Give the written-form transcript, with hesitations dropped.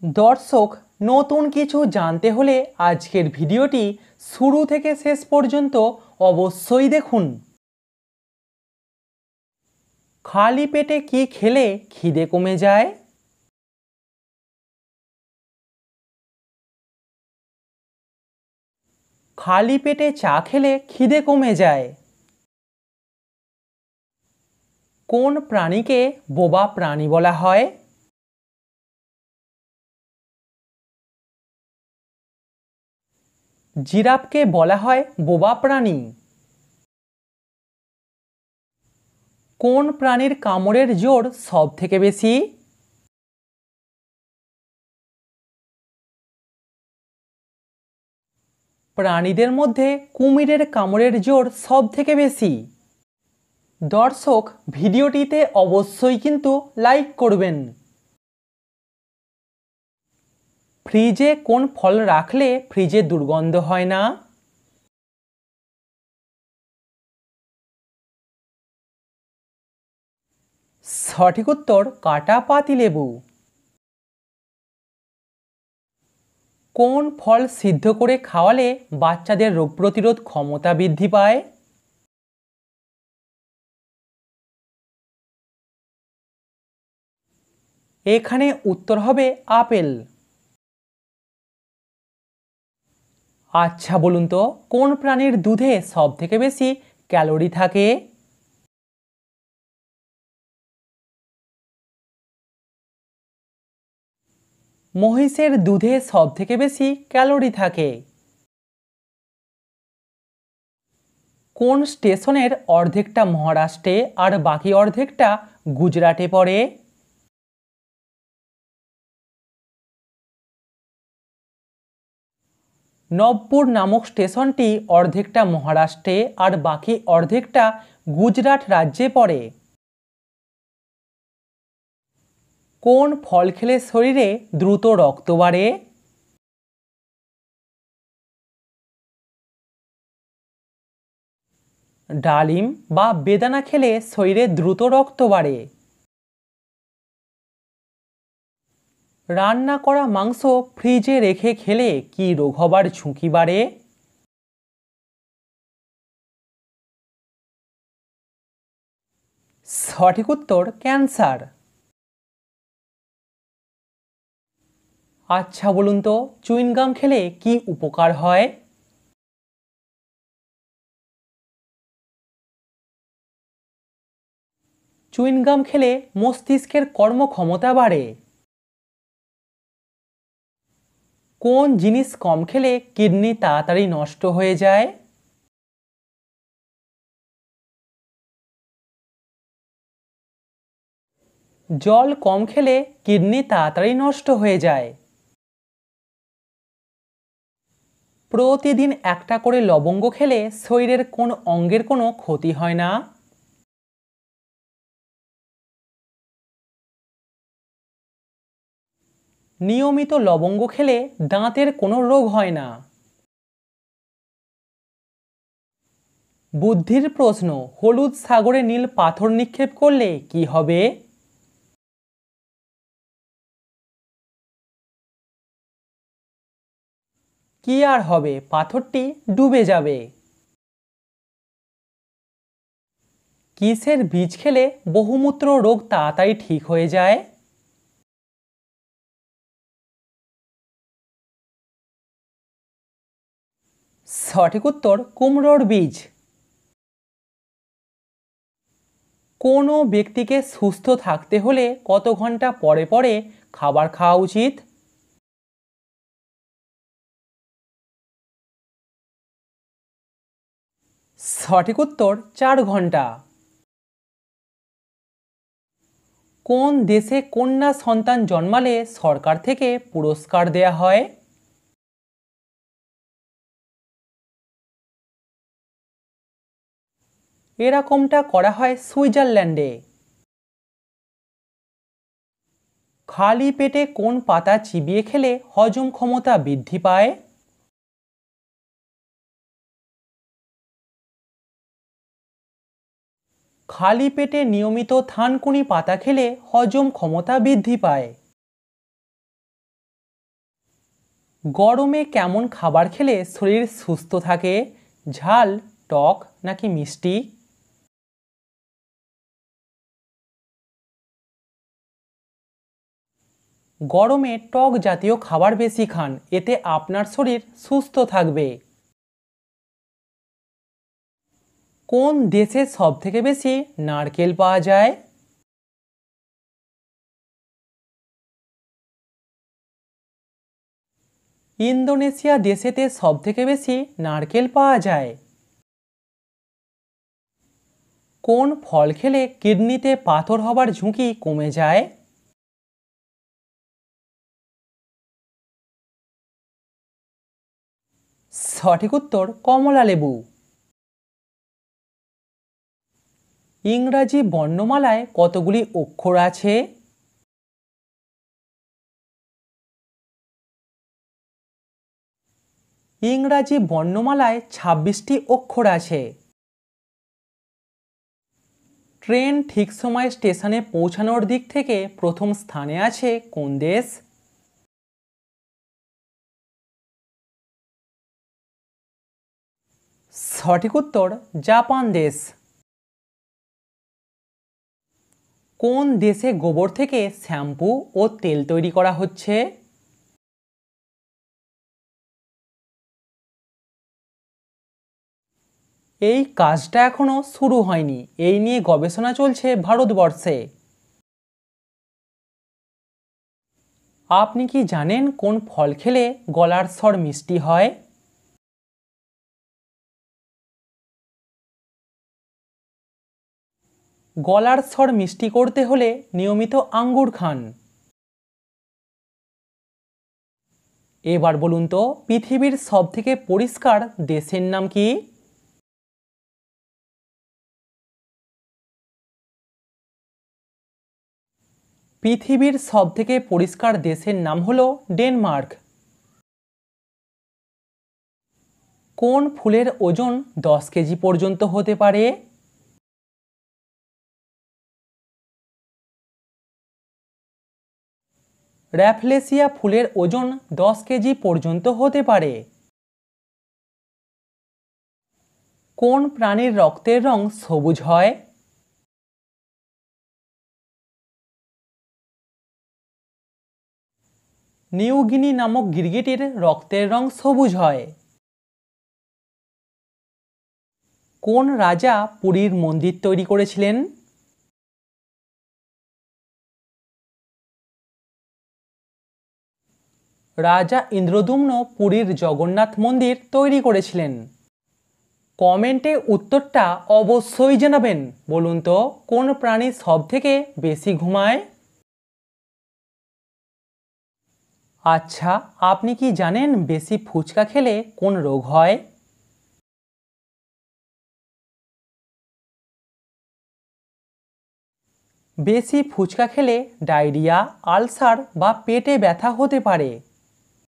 दर्शक नतून किछु जानते होले आजकेर भिडियोटी शुरू थेके शेष पर्यन्त अवश्यई देखुन। खाली पेटे कि खेले खिदे कमे जाए? खाली पेटे चा खेले खिदे कमे जाए? कोन प्राणीके बोबा प्राणी बला हय? जिराफके बला हय बोबा प्राणी। कोन प्राणीर कामड़ेर जोर सबथेके बेशी? प्राणीदेर मध्य कुमिरेर कामड़ेर जोर सबथेके बेशी। दर्शक भिडियोटीते अवश्यई किन्तु लाइक करबेन। फ्रिजे कोन फल राखले फ्रिजे दुर्गन्ध हय ना? सठिक उत्तर काटा पातिलेबू। कोन फल सिद्ध करे खाওয়ালে বাচ্চাদের रोग प्रतिरोध क्षमता बृद्धि पाয়? এখানে উত্তর হবে আপেল। আচ্ছা বলুন তো কোন প্রাণীর দুধে সবথেকে বেশি ক্যালোরি থাকে? মহিষের দুধে সবথেকে বেশি ক্যালোরি থাকে। কোন স্টেশনের অর্ধেকটা মহারাষ্ট্রে আর বাকি অর্ধেকটা গুজরাটে পড়ে? নবপুর নামক স্টেশনটি অর্ধেকটা মহারাষ্ট্রে আর বাকি অর্ধেকটা গুজরাট রাজ্যে পড়ে। কোন ফল খেলে শরীরে দ্রুত রক্ত বাড়ে? ডালিম বা বেদানা খেলে শরীরে দ্রুত রক্ত বাড়ে। রান্না করা মাংস ফ্রিজে রেখে খেলে কি রোগ হবার ঝুঁকি বাড়ে? সঠিক উত্তর ক্যান্সার। আচ্ছা বলুন তো চুইংগাম খেলে কি উপকার হয়? চুইংগাম খেলে মস্তিষ্কের কর্মক্ষমতা বাড়ে। কোন জিনিস কম খেলে কিডনি তাড়াতাড়ি নষ্ট হয়ে যায়? জল কম খেলে কিডনি তাড়াতাড়ি নষ্ট হয়ে যায়। প্রতিদিন একটা করে লবঙ্গ খেলে শরীরের কোন অঙ্গের কোনো ক্ষতি হয় না? নিয়মিত লবঙ্গ খেলে দাঁতের কোনো রোগ হয় না। বুদ্ধির প্রশ্ন হলুদ সাগরে নীল পাথর নিক্ষেপ করলে কি হবে? কি আর হবে পাথরটি ডুবে যাবে। কিসের বীজ খেলে বহুমূত্র রোগ তাড়াতাড়ি ঠিক হয়ে যায়? সঠিক উত্তর কুমড়োর বীজ। কোনো ব্যক্তিকে সুস্থ থাকতে হলে কত ঘন্টা পরে পরে খাবার খাওয়া উচিত? সঠিক উত্তর 4 ঘন্টা। কোন দেশে কন্যা সন্তান জন্মালে সরকার থেকে পুরস্কার দেয়া হয়? এরকমটা করা হয় সুইজারল্যান্ডে। খালি পেটে কোন পাতা চিবিয়ে খেলে হজম ক্ষমতা বৃদ্ধি পায়? খালি পেটে নিয়মিত থানকুনি পাতা খেলে হজম ক্ষমতা বৃদ্ধি পায়। গরমে কেমন খাবার খেলে শরীর সুস্থ থাকে? ঝাল, টক নাকি মিষ্টি? গরমে টক জাতীয় খাবার বেশি খান, এতে আপনার শরীর সুস্থ থাকবে। কোন দেশে সবথেকে বেশি নারকেল পাওয়া যায়? ইন্দোনেশিয়া দেশেতে সবথেকে বেশি নারকেল পাওয়া যায়। কোন ফল খেলে কিডনিতে পাথর হবার ঝুঁকি কমে যায়? সঠিক উত্তর কমলা লেবু। ইংরাজি বর্ণমালায় কতগুলি অক্ষর আছে? ইংরাজি বর্ণমালায় ২৬টি অক্ষর আছে। ট্রেন ঠিক সময়ে স্টেশনে পৌঁছানোর দিক থেকে প্রথম স্থানে আছে কোন দেশ? সঠিক উত্তর জাপান দেশ। কোন দেশে গোবর থেকে শ্যাম্পু ও তেল তৈরি করা হচ্ছে? এই কাজটা এখনো শুরু হয়নি, এই নিয়ে গবেষণা চলছে ভারতবর্ষে। আপনি কি জানেন কোন ফল খেলে গলার স্বর মিষ্টি হয়? গলার স্বর মিষ্টি করতে হলে নিয়মিত আঙ্গুর খান। এবার বলুন তো, পৃথিবীর সবথেকে পরিষ্কার দেশের নাম কি? পৃথিবীর সবথেকে পরিষ্কার দেশের নাম হলো ডেনমার্ক। কোন ফুলের ওজন 10 কেজি পর্যন্ত হতে পারে? র্যাফলেসিয়া ফুলের ওজন 10 কেজি পর্যন্ত হতে পারে। কোন প্রাণীর রক্তের রং সবুজ হয়? নিউগিনি নামক গিরগিটির রক্তের রং সবুজ হয়। কোন রাজা পুরীর মন্দির তৈরি করেছিলেন? রাজা ইন্দ্রদ্যুম্ন পুরীর জগন্নাথ মন্দির তৈরি করেছিলেন। কমেন্টে উত্তরটা অবশ্যই জানাবেন। বলুন তো, কোন প্রাণী সবথেকে বেশি ঘুমায়? আচ্ছা, আপনি কি জানেন বেশি ফুচকা খেলে কোন রোগ হয়? বেশি ফুচকা খেলে ডায়রিয়া, আলসার বা পেটে ব্যথা হতে পারে।